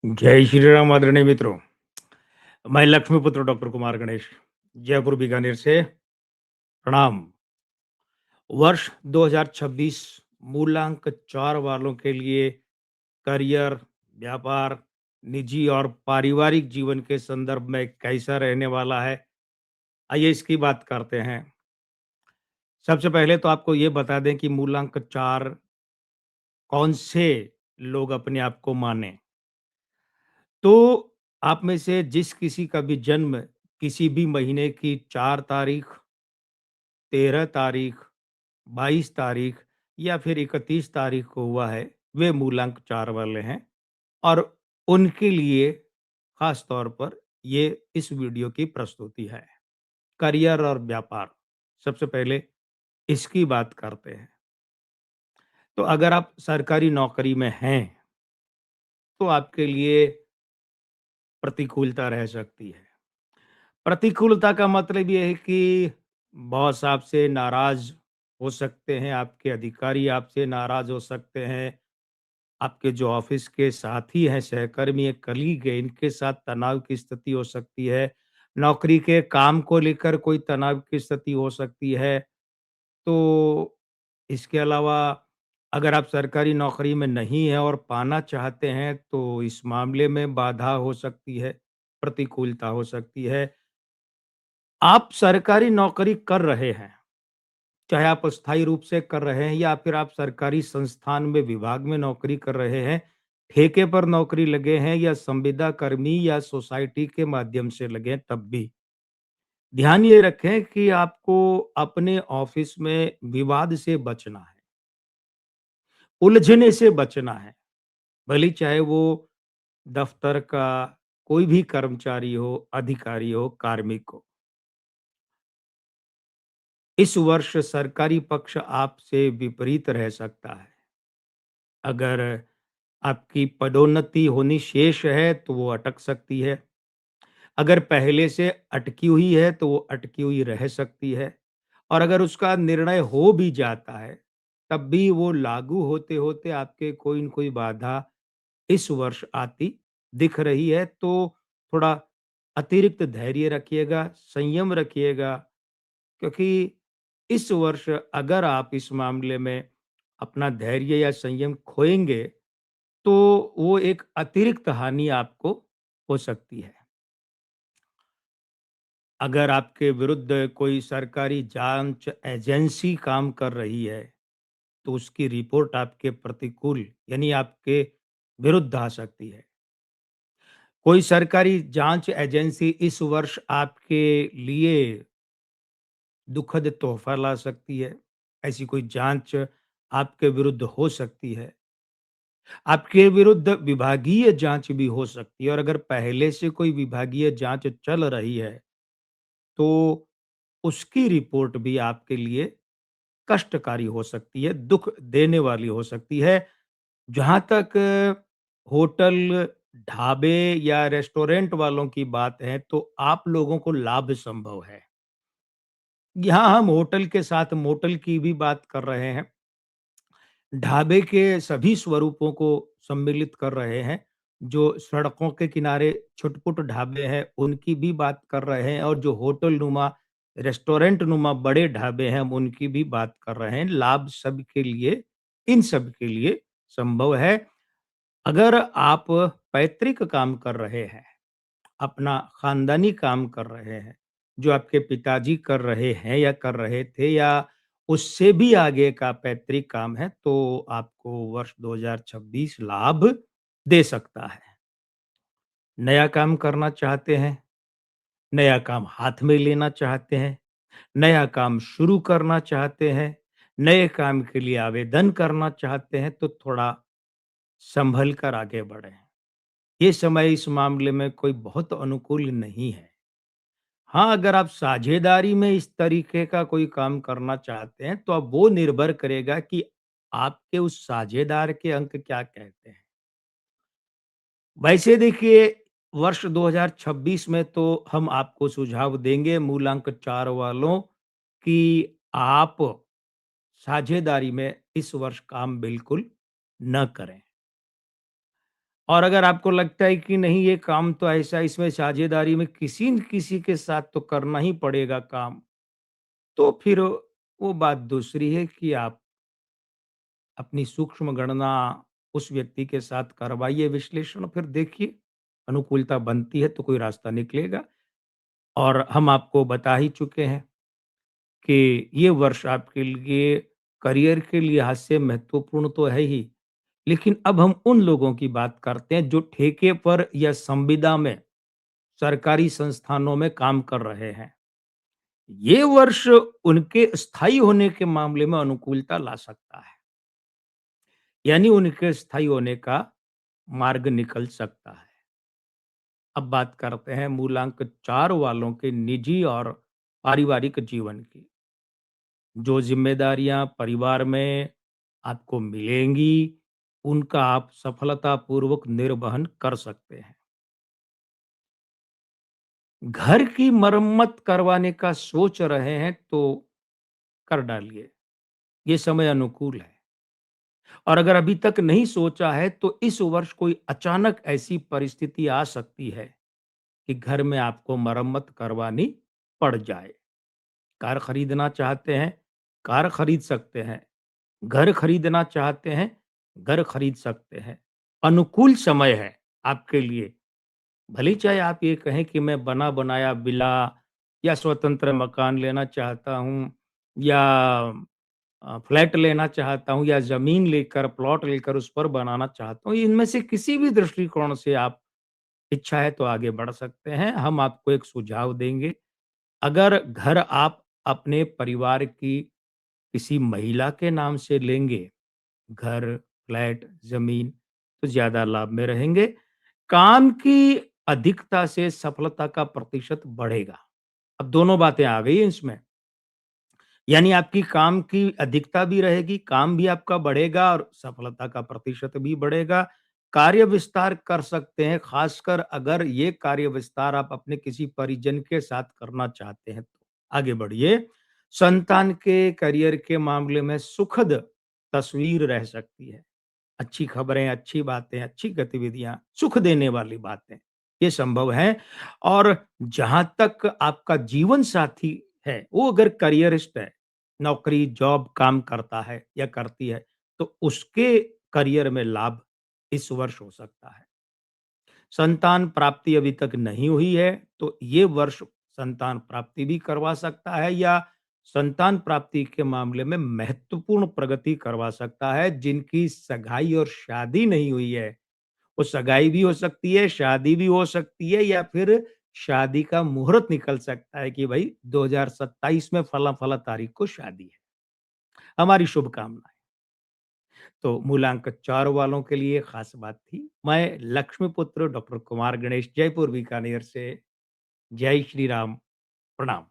जय श्री राम आदरणीय मित्रों। मैं लक्ष्मीपुत्र डॉक्टर कुमार गणेश जयपुर बीकानेर से प्रणाम। वर्ष 2026 मूलांक 4 वालों के लिए करियर, व्यापार, निजी और पारिवारिक जीवन के संदर्भ में कैसा रहने वाला है, आइए इसकी बात करते हैं। सबसे पहले तो आपको ये बता दें कि मूलांक 4 कौन से लोग अपने आप को माने। तो आप में से जिस किसी का भी जन्म किसी भी महीने की 4 तारीख, 13 तारीख, 22 तारीख या फिर 31 तारीख को हुआ है, वे मूलांक 4 वाले हैं और उनके लिए खास तौर पर ये इस वीडियो की प्रस्तुति है। करियर और व्यापार, सबसे पहले इसकी बात करते हैं। तो अगर आप सरकारी नौकरी में हैं, तो आपके लिए प्रतिकूलता रह सकती है। प्रतिकूलता का मतलब ये है कि बॉस आपसे नाराज़ हो सकते हैं, आपके अधिकारी आपसे नाराज़ हो सकते हैं, आपके जो ऑफ़िस के साथी हैं, सहकर्मी हैं, कलीग हैं, इनके साथ तनाव की स्थिति हो सकती है। नौकरी के काम को लेकर कोई तनाव की स्थिति हो सकती है। तो इसके अलावा अगर आप सरकारी नौकरी में नहीं हैं और पाना चाहते हैं, तो इस मामले में बाधा हो सकती है, प्रतिकूलता हो सकती है। आप सरकारी नौकरी कर रहे हैं, चाहे आप अस्थायी रूप से कर रहे हैं या फिर आप सरकारी संस्थान में विभाग में नौकरी कर रहे हैं, ठेके पर नौकरी लगे हैं या संविदा कर्मी या सोसाइटी के माध्यम से लगे हैं तब भी। ध्यान ये रखें कि आपको अपने ऑफिस में विवाद से बचना है, उलझने से बचना है, भले ही चाहे वो दफ्तर का कोई भी कर्मचारी हो, अधिकारी हो, कार्मिक हो। इस वर्ष सरकारी पक्ष आपसे विपरीत रह सकता है। अगर आपकी पदोन्नति होनी शेष है, तो वो अटक सकती है। अगर पहले से अटकी हुई है, तो वो अटकी हुई रह सकती है और अगर उसका निर्णय हो भी जाता है, तब भी वो लागू होते-होते आपके कोई न कोई बाधा इस वर्ष आती दिख रही है। तो थोड़ा अतिरिक्त धैर्य रखिएगा, संयम रखिएगा क्योंकि इस वर्ष अगर आप इस मामले में अपना धैर्य या संयम खोएँगे, तो वो एक अतिरिक्त हानि आपको हो सकती है। अगर आपके विरुद्ध कोई सरकारी जाँच एजेंसी काम कर रही है, तो उसकी रिपोर्ट आपके प्रतिकूल यानी आपके विरुद्ध आ सकती है। कोई सरकारी जाँच एजेंसी इस वर्ष आपके लिए दुखद तोहफ़ा ला सकती है। ऐसी कोई जाँच आपके विरुद्ध हो सकती है। आपके विरुद्ध विभागीय जाँच भी हो सकती है और अगर पहले से कोई विभागीय जाँच चल रही है, तो उसकी रिपोर्ट भी आपके लिए कष्टकारी हो सकती है, दुःख देने वाली हो सकती है। जहाँ तक होटल, ढाबे या रेस्टोरेंट वालों की बात है, तो आप लोगों को लाभ संभव है। यहाँ हम होटल के साथ मोटल की भी बात कर रहे हैं। ढाबे के सभी स्वरूपों को सम्मिलित कर रहे हैं। जो सड़कों के किनारे छुट-पुट ढाबे हैं, उनकी भी बात कर रहे हैं और जो होटल नुमा, रेस्टोरेंट नुमा बड़े ढाबे हैं, हम उनकी भी बात कर रहे हैं। लाभ सबके लिए, इन सब के लिए संभव है। अगर आप पैतृक काम कर रहे हैं, अपना खानदानी काम कर रहे हैं, जो आपके पिताजी कर रहे हैं या कर रहे थे या उससे भी आगे का पैतृक काम है, तो आपको वर्ष 2026 लाभ दे सकता है। नया काम करना चाहते हैं, नया काम हाथ में लेना चाहते हैं, नया काम शुरू करना चाहते हैं, नए काम के लिए आवेदन करना चाहते हैं, तो थोड़ा संभल कर आगे बढ़ें। ये समय इस मामले में कोई बहुत अनुकूल नहीं है। हाँ, अगर आप साझेदारी में इस तरीके का कोई काम करना चाहते हैं, तो अब वो निर्भर करेगा कि आपके उस साझेदार के अंक क्या कहते हैं। वैसे देखिए, वर्ष 2026 में तो हम आपको सुझाव देंगे मूलांक 4 वालों कि आप साझेदारी में इस वर्ष काम बिल्कुल न करें। और अगर आपको लगता है कि नहीं ये काम तो ऐसा है, इसमें साझेदारी में किसी न किसी के साथ तो करना ही पड़ेगा काम, तो फिर वो बात दूसरी है कि आप अपनी सूक्ष्म गणना उस व्यक्ति के साथ करवाइए विश्लेषण, फिर देखिए अनुकूलता बनती है तो कोई रास्ता निकलेगा। और हम आपको बता ही चुके हैं कि ये वर्ष आपके लिए करियर के लिहाज से महत्वपूर्ण तो है ही, लेकिन अब हम उन लोगों की बात करते हैं जो ठेके पर या संविदा में सरकारी संस्थानों में काम कर रहे हैं। ये वर्ष उनके स्थायी होने के मामले में अनुकूलता ला सकता है, यानी उनके स्थायी होने का मार्ग निकल सकता है। अब बात करते हैं मूलांक 4 वालों के निजी और पारिवारिक जीवन की। जो ज़िम्मेदारियाँ परिवार में आपको मिलेंगी, उनका आप सफलतापूर्वक निर्वहन कर सकते हैं। घर की मरम्मत करवाने का सोच रहे हैं तो कर डालिए, ये समय अनुकूल है। और अगर अभी तक नहीं सोचा है तो इस वर्ष कोई अचानक ऐसी परिस्थिति आ सकती है कि घर में आपको मरम्मत करवानी पड़ जाए। कार खरीदना चाहते हैं, कार खरीद सकते हैं। घर खरीदना चाहते हैं, घर खरीद सकते हैं। अनुकूल समय है आपके लिए। भले ही चाहे आप ये कहें कि मैं बना-बनाया विला या स्वतंत्र मकान लेना चाहता हूँ या फ्लैट लेना चाहता हूँ या ज़मीन लेकर, प्लॉट लेकर उस पर बनाना चाहता हूँ। इनमें से किसी भी दृष्टिकोण से आप इच्छा है तो आगे बढ़ सकते हैं। हम आपको एक सुझाव देंगे। अगर घर आप अपने परिवार की किसी महिला के नाम से लेंगे, घर, फ्लैट, ज़मीन, तो ज़्यादा लाभ में रहेंगे। काम की अधिकता से सफलता का प्रतिशत बढ़ेगा। अब दोनों बातें आ गई हैं इसमें। यानी आपकी काम की अधिकता भी रहेगी, काम भी आपका बढ़ेगा और सफलता का प्रतिशत भी बढ़ेगा। कार्य विस्तार कर सकते हैं, खासकर अगर ये कार्य विस्तार आप अपने किसी परिजन के साथ करना चाहते हैं तो। आगे बढ़िए। संतान के करियर के मामले में सुखद तस्वीर रह सकती है। अच्छी खबरें, अच्छी बातें, अच्छी गतिविधियाँ, सुख देने वाली बातें, ये संभव है। और जहाँ तक आपका जीवन साथी है, वो अगर करियरिस्ट है, नौकरी, जॉब, काम करता है या करती है, तो उसके करियर में लाभ इस वर्ष हो सकता है। संतान प्राप्ति अभी तक नहीं हुई है, तो ये वर्ष संतान प्राप्ति भी करवा सकता है या संतान प्राप्ति के मामले में महत्वपूर्ण प्रगति करवा सकता है। जिनकी सगाई और शादी नहीं हुई है, वो सगाई भी हो सकती है, शादी भी हो सकती है या फिर शादी का मुहूर्त निकल सकता है कि भाई 2027 में फला-फला तारीख को शादी है। हमारी शुभकामनाएँ। तो मूलांक 4 वालों के लिए खास बात थी। मैं लक्ष्मीपुत्र डॉक्टर कुमार गणेश जयपुर बीकानेर से। जय श्री राम, प्रणाम।